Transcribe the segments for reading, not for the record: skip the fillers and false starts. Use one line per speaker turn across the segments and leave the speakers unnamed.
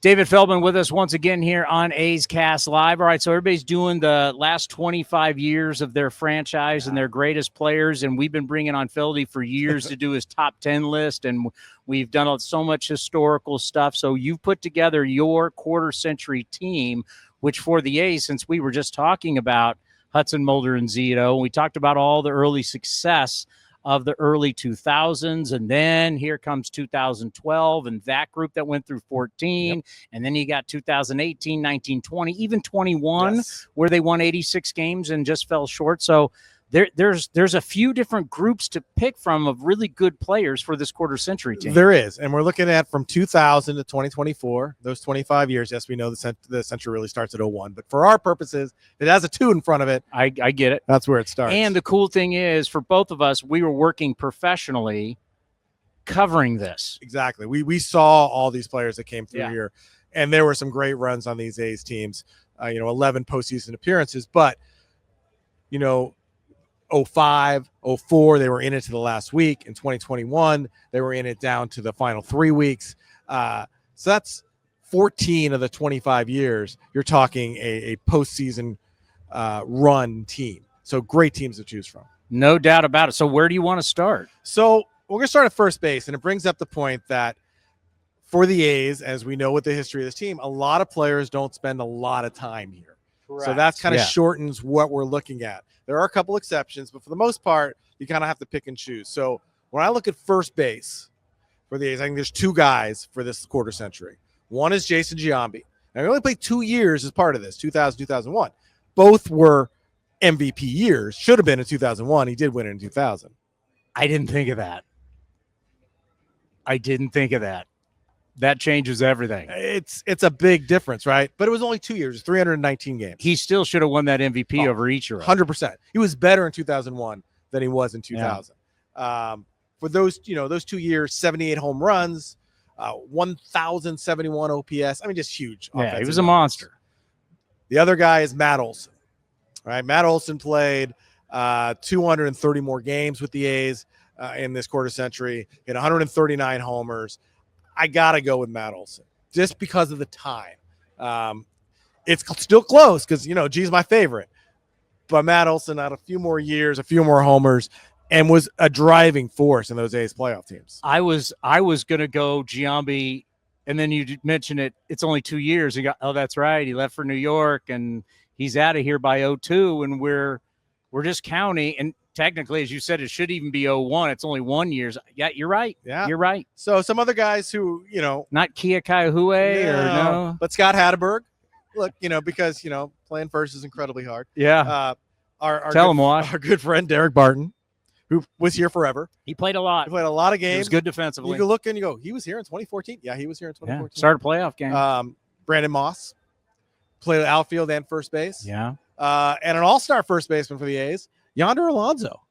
David Feldman with us once again here on A's Cast Live. All right, so everybody's doing the last 25 years of their franchise and their greatest players, and we've been bringing on Feldy for years to do his top 10 list, and we've done so much historical stuff. So you've put together your quarter-century team, which for the A's, since we were just talking about Hudson, Mulder, and Zito, we talked about all the early success of the early 2000s, and then here comes 2012 and that group that went through 14, and then you got 2018, 19, 20, even 21, where they won 86 games and just fell short. So there's a few different groups to pick from of really good players for this quarter-century team.
There is, and we're looking at from 2000 to 2024, those 25 years. Yes, we know the century really starts at 01, but for our purposes, it has a 2 in front of it.
I get it.
That's where it starts.
And the cool thing is, for both of us, we were working professionally covering this.
Exactly. We saw all these players that came through here, and there were some great runs on these A's teams, 11 postseason appearances, but, 05, 04, they were in it to the last week. In 2021, they were in it down to the final 3 weeks. So that's 14 of the 25 years. You're talking a postseason run team. So great teams to choose from.
No doubt about it. So where do you want to start?
So we're going to start at first base, and it brings up the point that for the A's, as we know with the history of this team, a lot of players don't spend a lot of time here. Correct. So that kind of shortens what we're looking at. There are a couple exceptions, but for the most part, you kind of have to pick and choose. So when I look at first base for the A's, I think there's 2 guys for this quarter century. One is Jason Giambi. Now, he only played 2 years as part of this, 2000, 2001. Both were MVP years. Should have been in 2001. He did win it in 2000.
I didn't think of that. That changes everything.
It's a big difference, right? But it was only 2 years, 319 games.
He still should have won that MVP over Ichiro.
100%. He was better in 2001 than he was in 2000. For those 2 years, 78 home runs, 1,071 OPS. I mean, just huge.
Yeah, he was a monster.
The other guy is Matt Olson. Right, Matt Olson played 230 more games with the A's in this quarter century. He had 139 homers. I got to go with Matt Olson just because of the time. It's still close because, G's my favorite. But Matt Olson had a few more years, a few more homers, and was a driving force in those A's playoff teams.
I was going to go Giambi, and then you mentioned it. It's only 2 years. That's right. He left for New York, and he's out of here by 02, and we're just counting. And technically, as you said, it should even be 01. It's only 1 year. Yeah, you're right.
Yeah,
you're right.
So some other guys who,
not Kia Kaihue
but Scott Hatteberg. Look, because, playing first is incredibly hard.
Yeah.
Our good friend Derek Barton, who was here forever.
He played a lot.
He played a lot of games.
He was good defensively.
You can look and you go, he was here in 2014. Yeah, he was here in 2014.
Yeah. Started a playoff game.
Brandon Moss played outfield and first base.
Yeah.
And an all-star first baseman for the A's, Yonder Alonso.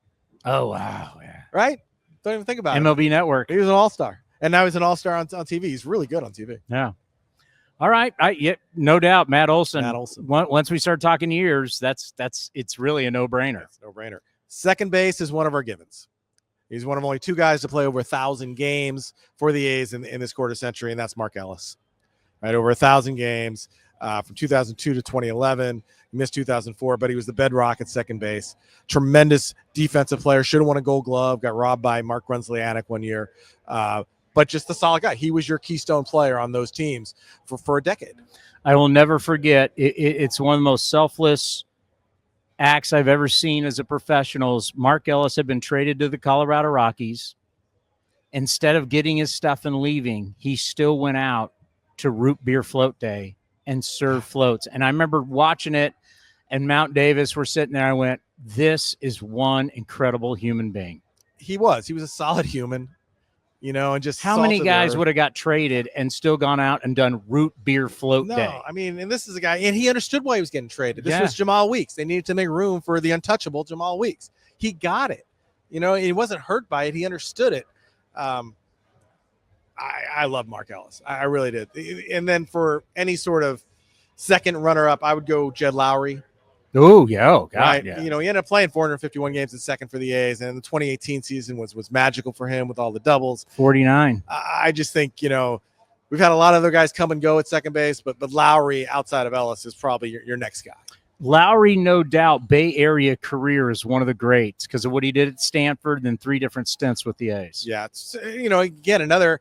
Oh, wow. Yeah.
Right? Don't even think about it.
MLB Network.
He was an all-star. And now he's an all-star on TV. He's really good on TV.
Yeah. All right. No doubt. Matt Olson. Once we start talking years, it's really a no-brainer.
It's a no-brainer. Second base is one of our givens. He's one of only 2 guys to play over 1,000 games for the A's in this quarter century, and that's Mark Ellis. Right, over 1,000 games from 2002 to 2011. He missed 2004, but he was the bedrock at second base. Tremendous defensive player. Should have won a Gold Glove. Got robbed by Mark Grunslianek one year. But just a solid guy. He was your keystone player on those teams for a decade.
I will never forget. It's one of the most selfless acts I've ever seen as a professional. Mark Ellis had been traded to the Colorado Rockies. Instead of getting his stuff and leaving, he still went out to Root Beer Float Day and serve floats. And I remember watching it, and Mount Davis were sitting there. I went, this is one incredible human being.
He was a solid human. And just
how many guys would have got traded and still gone out and done Root Beer Float Day?
I mean, and this is a guy, and he understood why he was getting traded. This was Jamal Weeks. They needed to make room for the untouchable Jamal Weeks. He got it. He wasn't hurt by it. He understood it. I love Mark Ellis. I really did. And then for any sort of second runner-up, I would go Jed Lowry.
Oh, yeah. Oh, God,
right?
Yeah.
He ended up playing 451 games in second for the A's, and the 2018 season was magical for him with all the doubles.
49.
I just think, we've had a lot of other guys come and go at second base, but Lowry outside of Ellis is probably your next guy.
Lowry, no doubt, Bay Area career is one of the greats because of what he did at Stanford and then 3 different stints with the A's.
Yeah, it's, again, another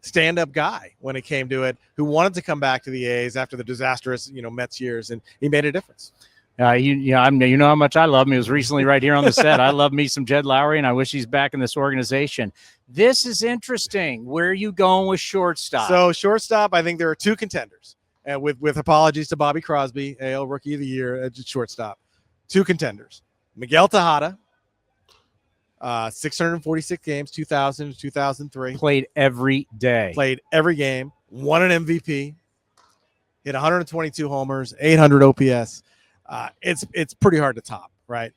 stand-up guy when it came to it, who wanted to come back to the A's after the disastrous, Mets years, and he made a difference.
You know how much I love him. He was recently right here on the set. I love me some Jed Lowry, and I wish he's back in this organization. This is interesting. Where are you going with shortstop?
So shortstop, I think there are 2 contenders. And with apologies to Bobby Crosby, AL Rookie of the Year at shortstop, 2 contenders. Miguel Tejada, 646 games, 2000 to 2003.
Played every day.
Played every game. Won an MVP. Hit 122 homers, 800 OPS. It's pretty hard to top, right?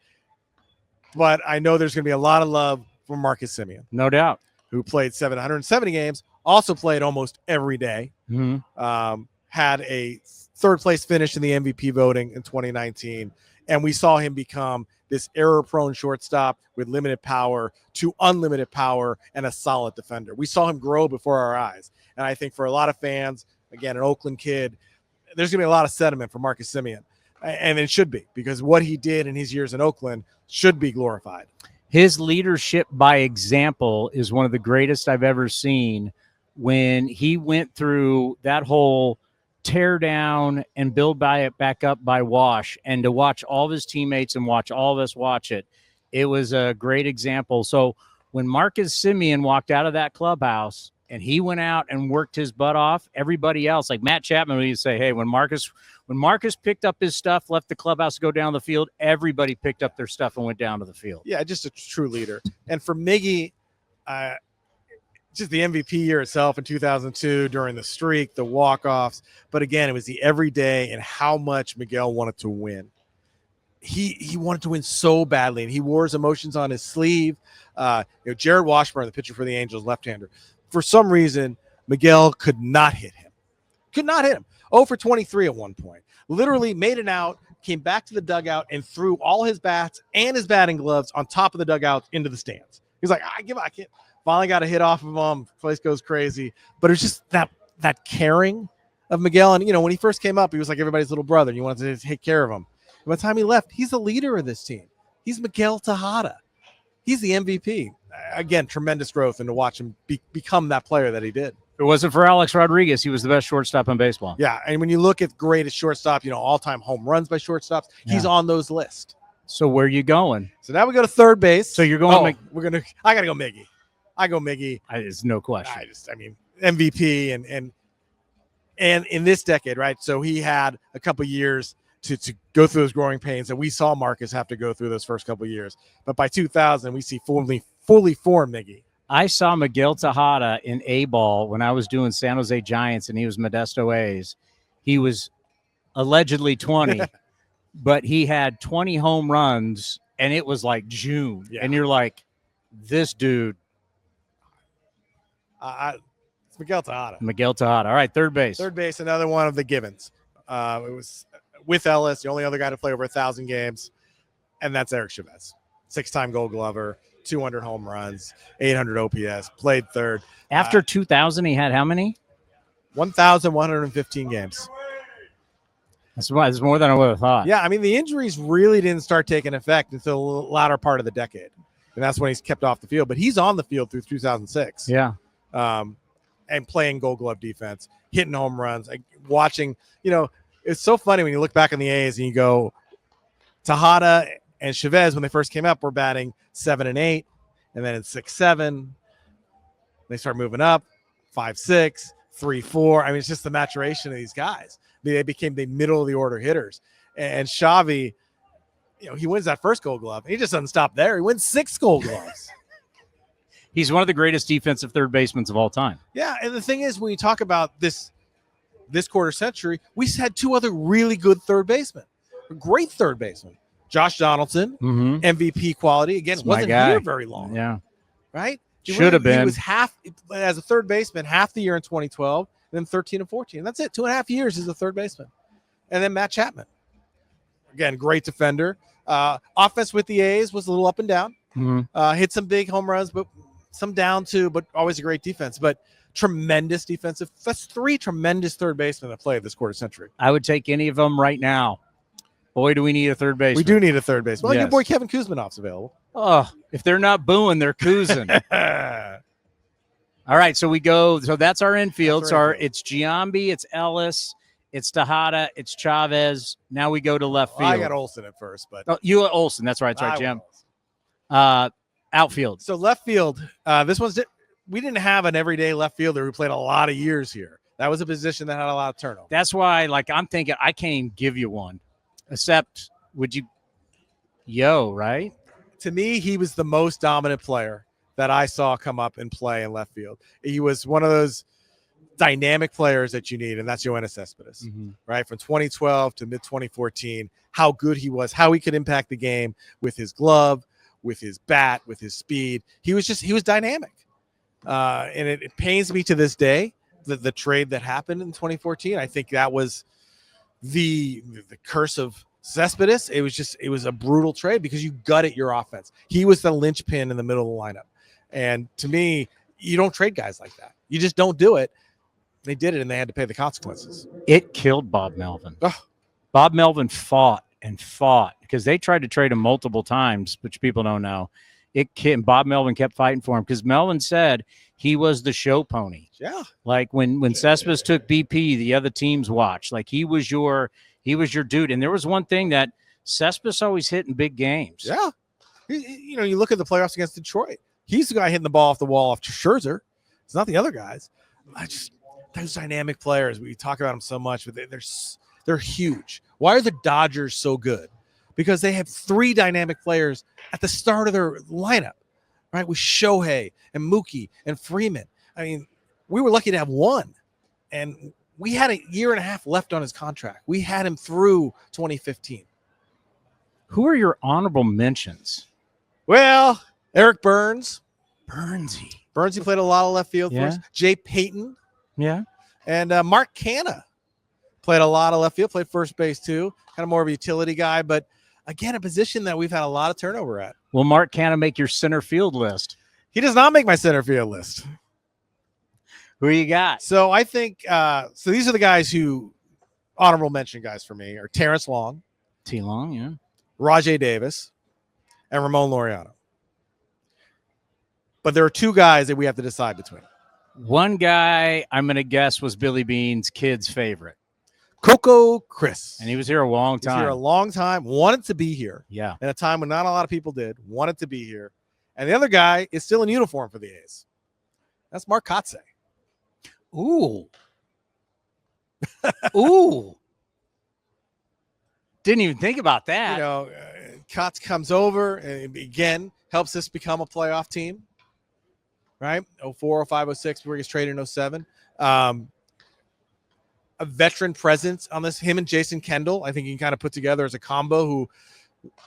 But I know there's going to be a lot of love for Marcus Semien.
No doubt.
Who played 770 games, also played almost every day.
Mm-hmm.
Had a 3rd place finish in the MVP voting in 2019. And we saw him become this error-prone shortstop with limited power to unlimited power and a solid defender. We saw him grow before our eyes. And I think for a lot of fans, again, an Oakland kid, there's going to be a lot of sentiment for Marcus Semien. And it should be, because what he did in his years in Oakland should be glorified.
His leadership by example is one of the greatest I've ever seen. When he went through that whole tear down and build back up by wash, and to watch all of his teammates and watch all of us watch it, it was a great example. So when Marcus Semien walked out of that clubhouse and he went out and worked his butt off, everybody else, like Matt Chapman would say, hey, when Marcus picked up his stuff, left the clubhouse to go down the field, everybody picked up their stuff and went down to the field.
Yeah, just a true leader. And for Miggy, just the MVP year itself in 2002 during the streak, the walk-offs. But again, it was the everyday and how much Miguel wanted to win. He wanted to win so badly, and he wore his emotions on his sleeve. Jared Washburn, the pitcher for the Angels, left-hander. For some reason, Miguel could not hit him. 0 for 23 at one point. Literally made it out, came back to the dugout, and threw all his bats and his batting gloves on top of the dugout into the stands. He's like, I can't. Finally got a hit off of him. Place goes crazy. But it's just that caring of Miguel. And, when he first came up, he was like everybody's little brother. And you wanted to take care of him. By the time he left, he's the leader of this team. He's Miguel Tejada. He's the MVP. Again, tremendous growth, and to watch him become that player that he did.
If it wasn't for Alex Rodriguez, he was the best shortstop in baseball.
Yeah, and when you look at greatest shortstop, all-time home runs by shortstops, he's on those lists.
So where are you going?
So now we go to third base.
So you're going.
I got to go Miggy. I go Miggy.
There's no question.
MVP and in this decade, right? So he had a couple years to go through those growing pains that we saw Marcus have to go through those first couple years. But by 2000, we see fully formed Miggy.
I saw Miguel Tejada in A-ball when I was doing San Jose Giants and he was Modesto A's. He was allegedly 20, but he had 20 home runs, and it was like June. Yeah. And you're like, this dude.
It's Miguel Tejada.
Miguel Tejada. All right, third base.
Third base, another one of the givens. It was with Ellis, the only other guy to play over 1,000 games, and that's Eric Chavez. 6-time Gold Glover, 200 home runs, 800 OPS, played third.
After 2000, he had how many?
1,115 games.
That's more than I would have thought.
Yeah, the injuries really didn't start taking effect until the latter part of the decade, and that's when he's kept off the field. But he's on the field through 2006.
Yeah.
And playing Gold Glove defense, hitting home runs, watching. It's so funny when you look back on the A's and you go, Tejada and Chavez, when they first came up, were batting 7 and 8, and then in 6-7, they start moving up 5-6, 3-4. It's just the maturation of these guys. They became the middle of the order hitters. And Xavi, he wins that first Gold Glove. He just doesn't stop there. He wins 6 Gold Gloves.
He's one of the greatest defensive third basemen of all time.
Yeah, and the thing is, when you talk about this quarter century, we had 2 other really good third basemen, great third basemen. Josh Donaldson, MVP quality. Again, wasn't here very long.
Yeah.
Right?
Should have been.
He was as a third baseman, half the year in 2012, and then 13 and 14. That's it. 2.5 years as a third baseman. And then Matt Chapman. Again, great defender. Offense with the A's was a little up and down. Hit some big home runs, but some down too, but always a great defense. But tremendous defensive. That's 3 tremendous third basemen that play this quarter century.
I would take any of them right now. Boy, do we need a third baseman.
We do need a third baseman. Well,
Yes.
your boy Kevin Kuzmanov's available.
Oh, if they're not booing, they're coozing. All right, so we go. So that's our infield. It's Giambi, it's Ellis, it's Tejada, it's Chavez. Now we go to left field.
Well, I got Olsen at first, but
you Olsen. That's right. That's right, Jim. Outfield.
So left field. We didn't have an everyday left fielder who played a lot of years here. That was a position that had a lot of turnover.
That's why, I'm thinking I can't even give you one, except right?
To me, he was the most dominant player that I saw come up and play in left field. He was one of those dynamic players that you need, and that's Yoenis Cespedes, right? From 2012 to mid-2014, how good he was, how he could impact the game with his glove, with his bat, with his speed. He was dynamic. And it pains me to this day that the trade that happened in 2014, I think that was the curse of Cespedes. It was a brutal trade because you gutted your offense. He was the linchpin in the middle of the lineup. And to me, you don't trade guys like that. You just don't do it. They did it, and they had to pay the consequences.
It killed Bob Melvin. Bob Melvin fought because they tried to trade him multiple times, which people don't know. Bob Melvin kept fighting for him because Melvin said he was the show pony.
Yeah.
Like when Cespedes took BP, the other teams watched. Like he was your dude. And there was one thing that Cespedes always hit in big games.
Yeah. You look at the playoffs against Detroit. He's the guy hitting the ball off the wall off Scherzer. It's not the other guys. Those dynamic players, we talk about them so much, but they're huge. Why are the Dodgers so good? Because they have 3 dynamic players at the start of their lineup, right? With Shohei and Mookie and Freeman. I mean, we were lucky to have 1, and we had a year and a half left on his contract. We had him through 2015.
Who are your honorable mentions?
Well, Eric Burns.
Burnsy
played a lot of left field for us. Jay Payton.
Yeah.
And Mark Canha played a lot of left field, played first base too. Kind of more of a utility guy, but again, a position that we've had a lot of turnover at.
Will Mark Canha make your center field list?
He does not make my center field list.
Who you got?
So I think so these are the guys who honorable mention guys for me are Terrence Long.
T-Long, yeah.
Rajai Davis and Ramon Laureano. But there are 2 guys that we have to decide between.
One guy I'm going to guess was Billy Bean's kid's favorite.
Coco Chris.
And he was here a long time.
He was here a long time, wanted to be here.
Yeah.
At a time when not a lot of people did, wanted to be here. And the other guy is still in uniform for the A's. That's Mark Kotsay.
Ooh. Ooh. Didn't even think about that.
Kotz comes over and again helps us become a playoff team. Right? 04, 05, 06, where he gets traded in 07. A veteran presence on this. Him and Jason Kendall, I think you can kind of put together as a combo who,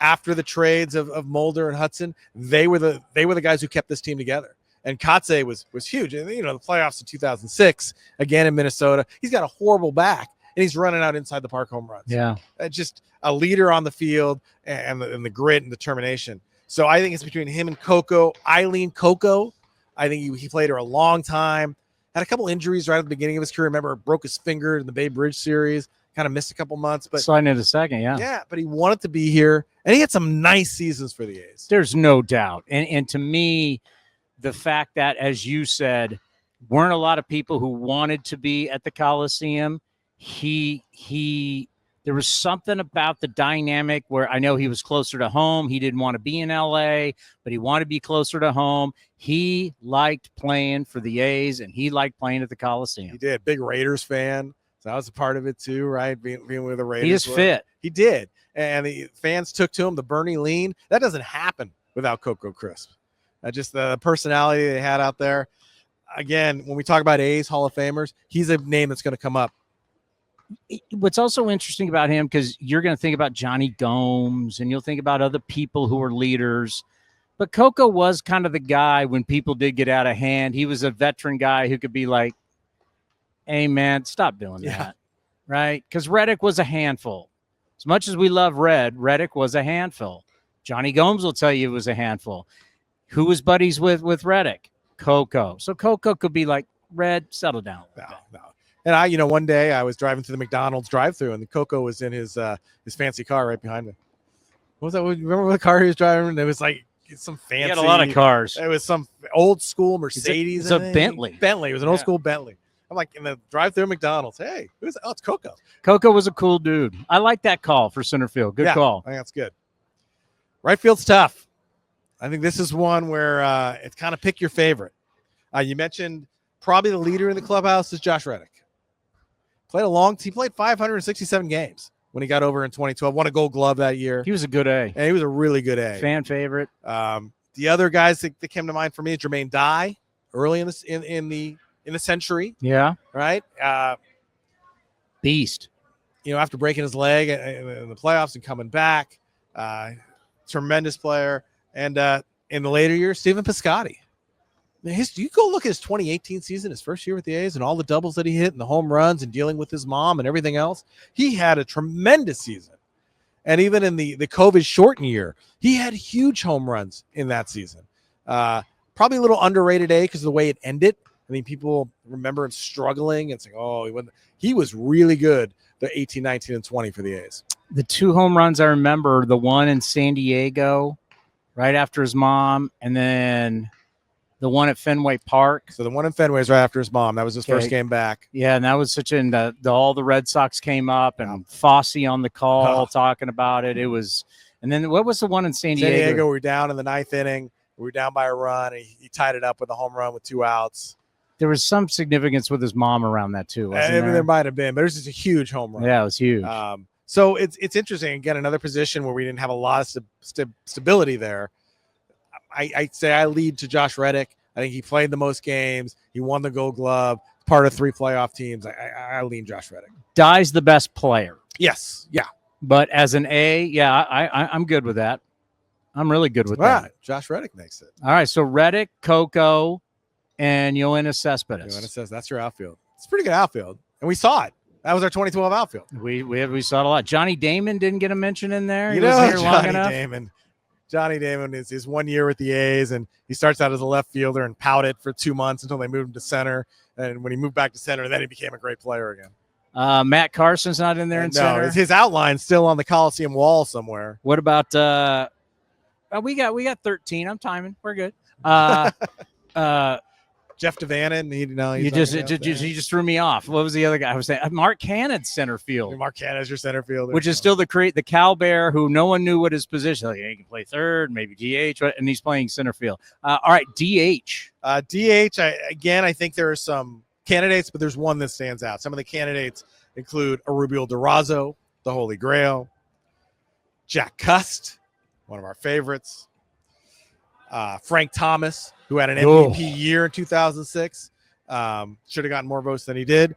after the trades of Mulder and Hudson, they were the guys who kept this team together. And Kotsay was huge. And the playoffs in 2006, again in Minnesota, he's got a horrible back and he's running out inside the park home runs.
Yeah.
Just a leader on the field and the grit and determination. So I think it's between him and Coco. Eileen Coco, I think he played her a long time. Had a couple injuries right at the beginning of his career. Remember, broke his finger in the Bay Bridge series. Kind of missed a couple months. But
sliding into second, yeah.
Yeah, but he wanted to be here. And he had some nice seasons for the A's.
There's no doubt. And to me, the fact that, as you said, weren't a lot of people who wanted to be at the Coliseum. There was something about the dynamic where I know he was closer to home. He didn't want to be in LA, but he wanted to be closer to home. He liked playing for the A's and he liked playing at the Coliseum.
He did. Big Raiders fan. So that was a part of it too, right? Being with the Raiders.
He just fit.
He did. And the fans took to him the Bernie lean. That doesn't happen without Coco Crisp. Just the personality they had out there. Again, when we talk about A's Hall of Famers, he's a name that's going to come up.
What's also interesting about him, because you're going to think about Johnny Gomes and you'll think about other people who are leaders, but Coco was kind of the guy when people did get out of hand. He was a veteran guy who could be like, hey, man, stop doing that, right? Because Reddick was a handful. As much as we love Reddick was a handful. Johnny Gomes will tell you it was a handful. Who was buddies with Reddick? Coco. So Coco could be like, Red, settle down.
No. And one day I was driving through the McDonald's drive-through, and the Coco was in his fancy car right behind me. What was that? Remember what car he was driving? It was like some fancy.
He had a lot of cars.
It was some old school Mercedes.
It's a Bentley.
Bentley. It was an old school Bentley. I'm like in the drive-through McDonald's. Hey, who's that? Oh, it's Coco.
Coco was a cool dude. I like that call for center field. Good call.
I think that's good. Right field's tough. I think this is one where it's kind of pick your favorite. You mentioned probably the leader in the clubhouse is Josh Reddick. He played 567 games when he got over in 2012. Won a Gold Glove that year.
He was a good A.
And he was a really good A.
Fan favorite.
The other guys that came to mind for me is Jermaine Dye, early in the century.
Yeah.
Right.
Beast.
After breaking his leg in the playoffs and coming back, tremendous player. And in the later years, Stephen Piscotty. You go look at his 2018 season, his first year with the A's, and all the doubles that he hit and the home runs and dealing with his mom and everything else. He had a tremendous season. And even in the COVID shortened year, he had huge home runs in that season. Probably a little underrated A because of the way it ended. I mean, people remember him struggling and saying, he was really good the 18, 19, and 20 for the A's.
The two home runs I remember, the one in San Diego right after his mom, and then the one at Fenway Park.
So the one in Fenway is right after his mom. That was his first game back.
Yeah, and that was all the Red Sox came up and Fosse on the call talking about it. It was, and then what was the one in San Diego?
San Diego, we were down in the ninth inning. We were down by a run. And he tied it up with a home run with 2 outs.
There was some significance with his mom around that too.
There might have been, but it was just a huge home run.
Yeah, it was huge.
So it's interesting. Again, another position where we didn't have a lot of stability there. I'd say I lead to Josh Reddick. I think he played the most games. He won the Gold Glove, part of 3 playoff teams. I lean Josh Reddick.
Dye's the best player.
Yes. Yeah.
But as an A, I'm good with that. I'm really good with that.
Josh Reddick makes it.
All right. So Reddick, Coco, and Yoenis Cespedes.
That's your outfield. It's a pretty good outfield. And we saw it. That was our 2012 outfield.
We saw it a lot. Johnny Damon didn't get a mention in there.
He wasn't here long enough. Johnny Damon is his 1 year with the A's, and he starts out as a left fielder and pouted for 2 months until they moved him to center. And when he moved back to center, then he became a great player again.
Matt Carson's not in there in center.
No, his outline's still on the Coliseum wall somewhere.
What about we got 13. I'm timing. We're good.
Jeff Devannon.
You just threw me off. What was the other guy I was saying? Mark Cannon's center field.
Mark Cannon's your center fielder,
which is still the Cal Bear, who no one knew what his position. Like, he can play third, maybe DH, and he's playing center field. All right, DH.
I think there are some candidates, but there's one that stands out. Some of the candidates include Arubio Durazo, the Holy Grail, Jack Cust, one of our favorites, Frank Thomas, who had an MVP year in 2006. Should have gotten more votes than he did.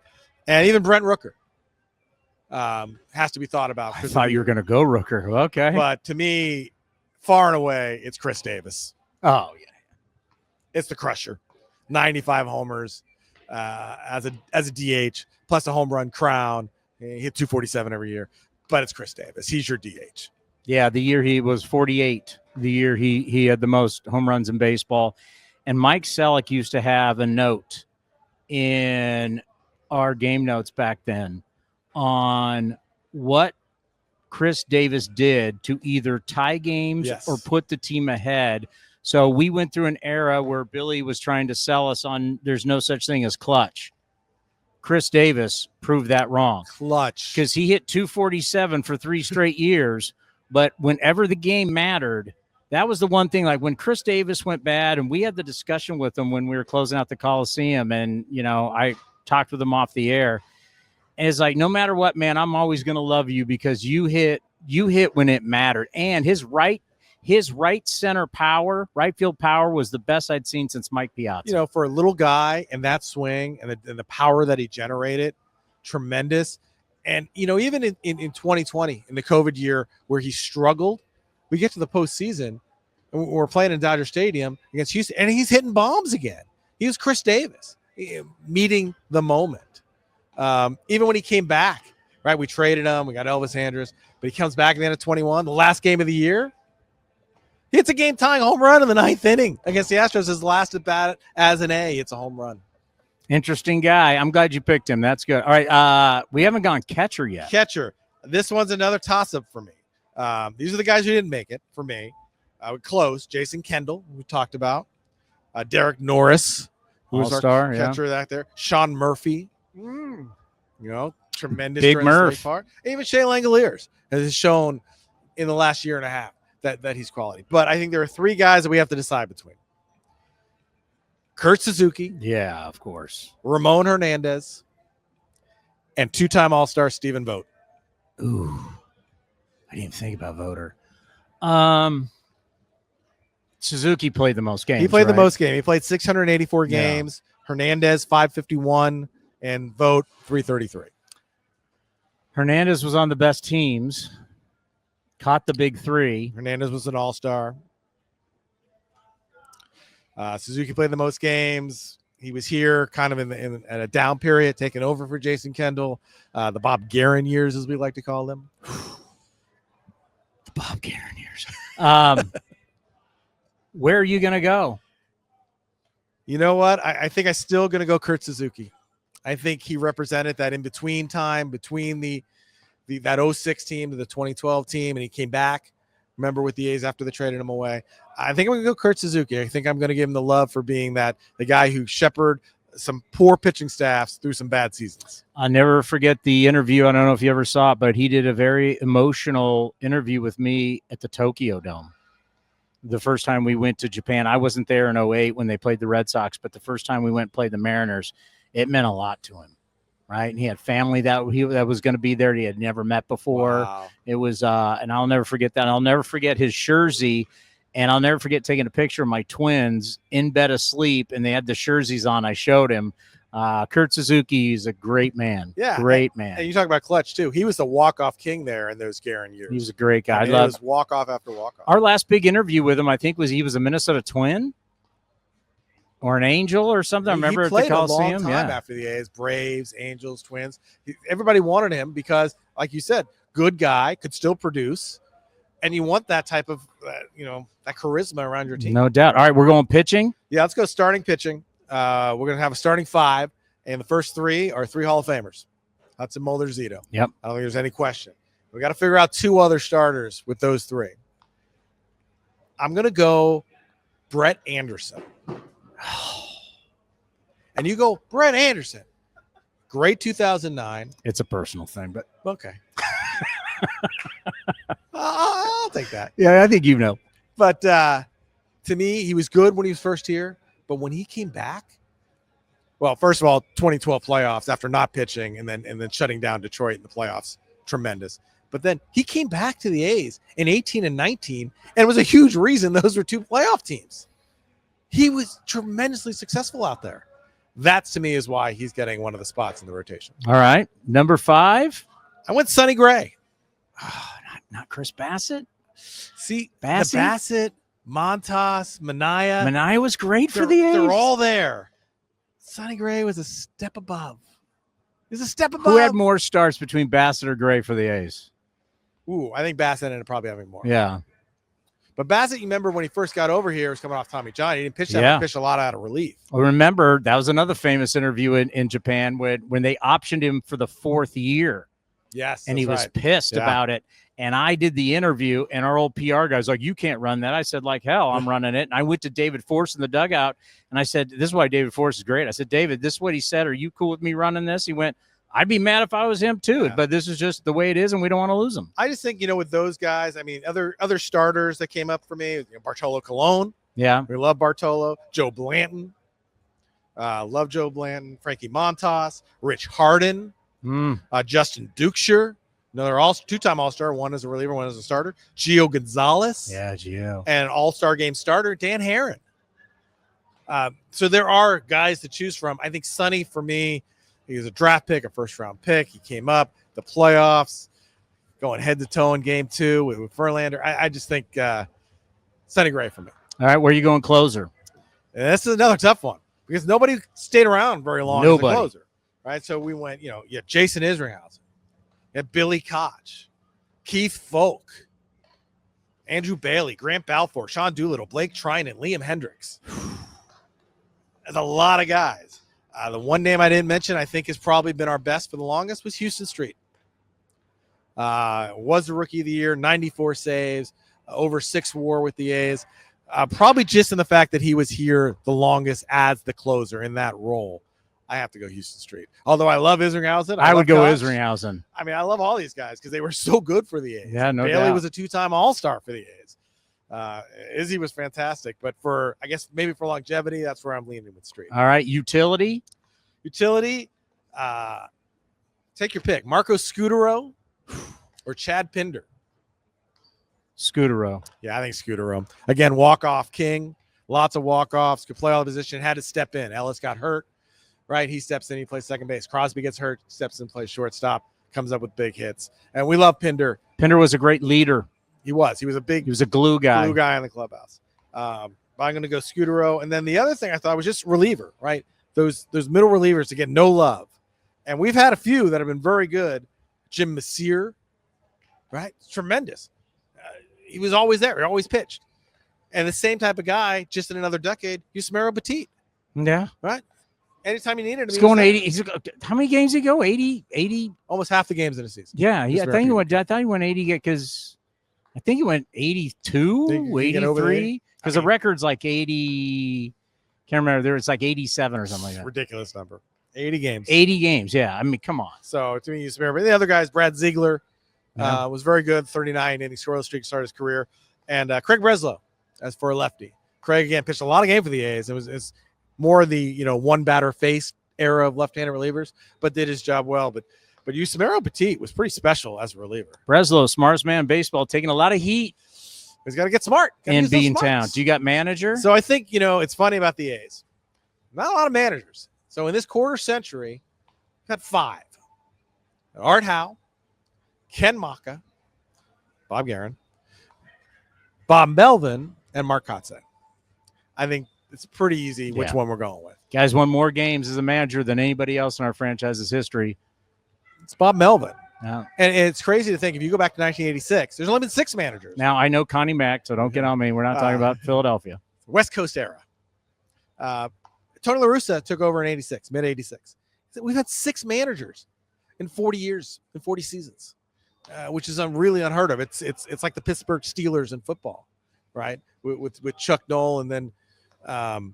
And even Brent Rooker has to be thought about.
I thought you were going to go Rooker. Okay.
But to me, far and away, it's Chris Davis.
Oh, yeah.
It's the crusher. 95 homers as a DH, plus a home run crown. He hit 247 every year. But it's Chris Davis. He's your DH.
Yeah, the year he was 48, the year he had the most home runs in baseball. And Mike Selleck used to have a note in our game notes back then on what Chris Davis did to either tie games or put the team ahead. So we went through an era where Billy was trying to sell us on there's no such thing as clutch. Chris Davis proved that wrong.
Clutch.
Because he hit 247 for 3 straight years. But whenever the game mattered, that was the one thing. Like when Chris Davis went bad, and we had the discussion with him when we were closing out the Coliseum, and I talked with him off the air. And it's like, no matter what, man, I'm always going to love you because you hit when it mattered. And his right center power, right field power was the best I'd seen since Mike Piazza.
For a little guy and that swing and the power that he generated, tremendous. And, even in 2020, in the COVID year where he struggled, we get to the postseason and we're playing in Dodger Stadium against Houston, and he's hitting bombs again. He was Chris Davis, meeting the moment. Even when he came back, right, we traded him. We got Elvis Andrus, but he comes back at the end of 21, the last game of the year. He hits a game-tying home run in the 9th inning against the Astros. His last at bat as an A. It's a home run.
Interesting guy. I'm glad you picked him. That's good. All right. We haven't gone catcher yet.
Catcher. This one's another toss-up for me. These are the guys who didn't make it for me. Close. Jason Kendall, we talked about. Derek Norris, who was our catcher back there. Sean Murphy. Tremendous
Big Murph.
Even Shea Langoliers has shown in the last year and a half that he's quality. But I think there are three guys that we have to decide between. Kurt Suzuki.
Yeah, of course.
Ramon Hernandez. And two-time All-Star Stephen Vogt.
Ooh. I didn't think about Voter. Suzuki played the most games.
He played the most games. He played 684 games. Hernandez, 551. And Vogt, 333.
Hernandez was on the best teams. Caught the big three.
Hernandez was an all-star. Suzuki played the most games. He was here kind of in a down period, taking over for Jason Kendall. The Bob Guerin years, as we like to call them.
The Bob Guerin years. Where are you going to go?
You know what? I think I'm still going to go Kurt Suzuki. I think he represented that in-between time between that 06 team to the 2012 team, and he came back, remember, with the A's after they traded him away. I think I'm going to go Kurt Suzuki. I think I'm going to give him the love for being the guy who shepherded some poor pitching staffs through some bad seasons.
I'll never forget the interview. I don't know if you ever saw it, but he did a very emotional interview with me at the Tokyo Dome. The first time we went to Japan, I wasn't there in 08 when they played the Red Sox, but the first time we went and played the Mariners, it meant a lot to him, right? And he had family that was going to be there he had never met before.
Wow.
It was, and I'll never forget that. I'll never forget his jersey, and I'll never forget taking a picture of my twins in bed asleep, and they had the jerseys on. I showed him. Kurt Suzuki is a great man.
Yeah.
Great man.
And you talk about clutch, too. He was the walk-off king there in those Guerin years.
He was a great guy.
I mean, it was walk-off after walk-off.
Our last big interview with him, I think, he was a Minnesota Twin or an Angel or something. I remember
he played
at the Coliseum.
a long time after the A's, Braves, Angels, Twins. Everybody wanted him because, like you said, good guy, could still produce. And you want that type of, that charisma around your team.
No doubt. All right, we're going pitching.
Yeah, let's go starting pitching. We're going to have a starting five, and the first three are three Hall of Famers. Hudson, Mulder, Zito.
Yep.
I don't think there's any question. We got to figure out two other starters with those three. I'm going to go Brett Anderson. And you go, Brett Anderson. Great 2009.
It's a personal thing, but
okay. I'll take that.
Yeah, I think you know.
But to me, he was good when he was first here. But when he came back, well, first of all, 2012 playoffs after not pitching and then shutting down Detroit in the playoffs, tremendous. But then he came back to the A's in 18 and 19, and it was a huge reason those were two playoff teams. He was tremendously successful out there. That, to me, is why he's getting one of the spots in the rotation.
All right. Number 5.
I went Sonny Gray.
Oh, not Chris Bassett.
See, Bassett, Montas, Minaya.
Minaya was great for the A's.
They're all there. Sonny Gray was a step above. He's a step above.
Who had more starts between Bassett or Gray for the A's?
Ooh, I think Bassett ended up probably having more.
Yeah.
But Bassett, you remember when he first got over here, he was coming off Tommy John. He didn't pitch that. He pitched a lot out of relief.
Well, remember, that was another famous interview in Japan when they optioned him for the 4th year.
Yes.
And he was pissed about it. And I did the interview, and our old PR guy's like, you can't run that. I said, like hell, I'm running it. And I went to David Force in the dugout, and I said, this is why David Force is great. I said, David, this is what he said. Are you cool with me running this? He went, I'd be mad if I was him too, but this is just the way it is, and we don't want to lose him.
I just think, with those guys, I mean, other starters that came up for me, Bartolo Colon.
Yeah.
We love Bartolo. Joe Blanton. Love Joe Blanton. Frankie Montas. Rich Harden. Justin Dukeshire. Another two-time All-Star. One as a reliever, one as a starter. Gio Gonzalez.
Yeah, Gio.
And All-Star game starter, Dan Herron. So there are guys to choose from. I think Sonny, for me, he was a draft pick, a first-round pick. He came up, the playoffs, going head-to-toe in Game 2 with Verlander. I just think Sonny Gray for me.
All right, where are you going closer?
And this is another tough one because nobody stayed around very long as a closer. Right? So we went, Jason Isringhausen, Billy Koch, Keith Folk, Andrew Bailey, Grant Balfour, Sean Doolittle, Blake Trinan, Liam Hendricks. That's a lot of guys. The one name I didn't mention, I think has probably been our best for the longest, was Houston Street. Was the rookie of the year, 94 saves, over 6 WAR with the A's. Probably just in the fact that he was here the longest as the closer in that role. I have to go Houston Street. Although I love Isringhausen.
I would go
Koch.
Isringhausen.
I mean, I love all these guys because they were so good for the A's.
Yeah, no
Bailey
doubt.
was a 2-time All-Star for the A's. Izzy was fantastic. But for, I guess, maybe for longevity, that's where I'm leaning with Street.
All right, utility.
Utility, take your pick. Marco Scutaro or Chad Pinder?
Scutaro.
Yeah, I think Scutaro. Again, walk-off king. Lots of walk-offs. Could play all the position. Had to step in. Ellis got hurt. Right, he steps in. He plays second base. Crosby gets hurt. Steps in, plays shortstop. Comes up with big hits. And we love Pinder.
Pinder was a great leader.
He was. He was
a glue guy.
Glue guy in the clubhouse. But I'm going to go Scutaro. And then the other thing I thought was just reliever, right? Those middle relievers to get no love. And we've had a few that have been very good. Jim Messier, right? Tremendous. He was always there. He always pitched. And the same type of guy, just in another decade, Yusmeiro Petit.
Yeah.
Right? Anytime you needed him.
He's going 80. How many games did he go? 80?
Almost half the games in a season.
Yeah. I thought he went 80 because I think he went 82, 83. Because the record's like 80. Can't remember. It's like 87 or something like that.
Ridiculous number. 80 games.
80 games. Yeah. I mean, come on.
So to me, Yusmeiro. But the other guys, Brad Ziegler was very good. 39 inning scoreless streak, started his career. And Craig Breslow, as for a lefty. Craig, again, pitched a lot of games for the A's. It's more the one batter face era of left-handed relievers, but did his job well. But Yusmeiro Petit was pretty special as a reliever.
Breslow, smartest man in baseball, taking a lot of heat.
He's got to get smart
and be in town. Do you got manager?
So I think it's funny about the A's. Not a lot of managers. So in this quarter century, we've got 5: Art Howe, Ken Maka, Bob Guerin, Bob Melvin, and Mark Kotsay. I think it's pretty easy which one we're going with.
Guys won more games as a manager than anybody else in our franchise's history.
It's Bob Melvin.
Yeah.
And it's crazy to think, if you go back to 1986, there's only been 6 managers.
Now, I know Connie Mack, so don't get on me. We're not talking about Philadelphia.
West Coast era. Tony La Russa took over in 86, mid-86. We've had 6 managers in 40 years, in 40 seasons, which is really unheard of. It's like the Pittsburgh Steelers in football, right? With Chuck Noll and then
Bill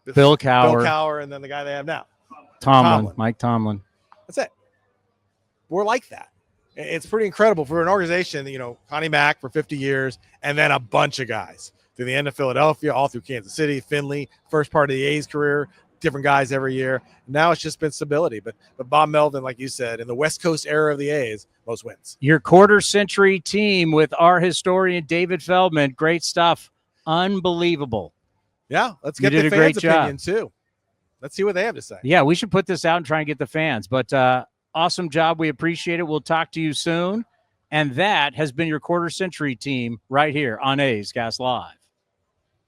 Cowher.
Bill Cowher, and then the guy they have now.
Tomlin. Mike Tomlin.
That's it. We're like that. It's pretty incredible for an organization, Connie Mack for 50 years, and then a bunch of guys through the end of Philadelphia, all through Kansas City, Finley, first part of the A's career, different guys every year. Now it's just been stability. But Bob Melvin, like you said, in the West Coast era of the A's, most wins.
Your quarter century team with our historian, David Feldman. Great stuff. Unbelievable.
Yeah, let's get the fans' opinion too. Let's see what they have to say.
Yeah, we should put this out and try and get the fans. But awesome job. We appreciate it. We'll talk to you soon. And that has been your quarter century team right here on A's Cast Live.